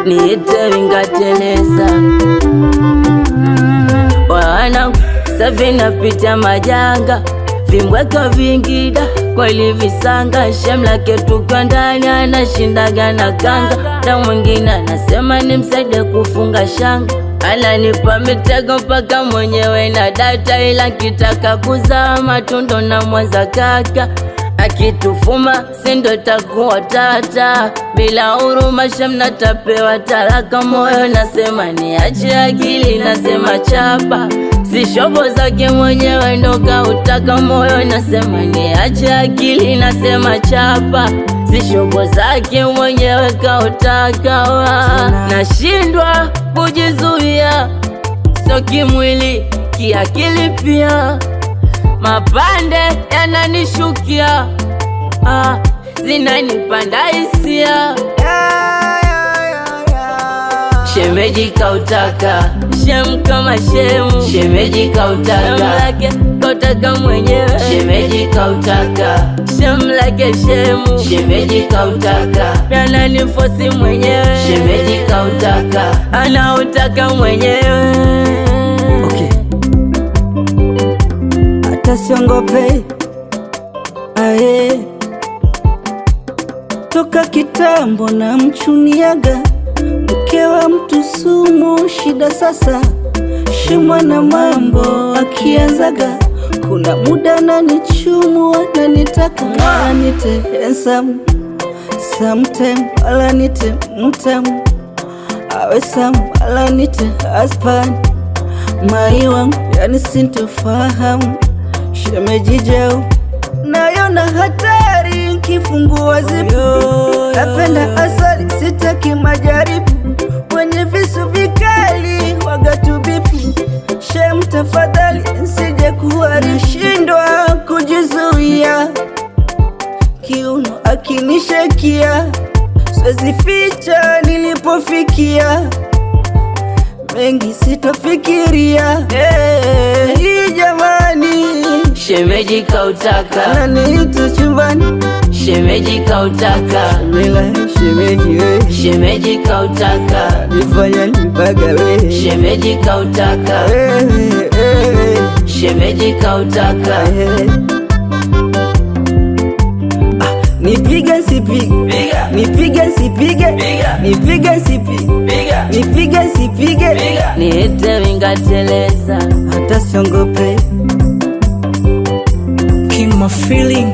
niite Wingateleza. Wanangu safi napita majanga, vimbweka vingida kwa ili visanga. Shemlake tuko ndani anashindaga na kanga, na mwingine anasema nimsaide kufunga shanga. Ananipa mitego mpaka mwenyewe na data, ila kitaka kuzaa matundo na mwanza kaka. Akitufuma sindo takuwa tata, bila huruma Shamna tapewa talaka. Moyo nasema niache, akili nasema chapa, si shobo zake mwenyewe ndo kautaka. Moyo nasema niache, akili nasema chapa, si shobo zake mwenyewe kautaka. Nashindwa kujizuia, sio kimwili kiakili pia. Mapande yananishukia, zinanipanda hisia. Shemeji kautaka, shem kama shemu. Shemeji kautaka, shem lake kautaka mwenyewe. Shemeji kautaka, shem lake shemu. Shemeji kautaka, ananifosi mwenyewe. Shemeji kautaka, anautaka mwenyewe. Siongope ae, toka kitambo na mchuniaga, mke wa mtu sumu shida. Sasa shimwa na mambo akianzaga, kuna muda nanichumu ananitaka anite handsome, sometime alanite mtamu, awe sam alanite husband. Mai wangu yani sintofahamu, shemeji jau nayona hatari, kifungua zipu. Napenda asali sitaki majaribu, wenye visu vikali wagatubipu. Shem tafadhali nsije kuharishindwa kujizuia, kiuno akinishakia siwezi ficha nilipofikia. Mengi sitofikiria, jamani. Shemeji kautaka, ananiita chumbani. Shemeji kautaka, shemeji we. Shemeji kautaka, nifanya nipaga we. Shemeji kautaka, shemeji kautaka. Nipige sipige, nipige sipige, nipige sipige, nipige sipige, niite Wingateleza. hata siongope. King my feeling.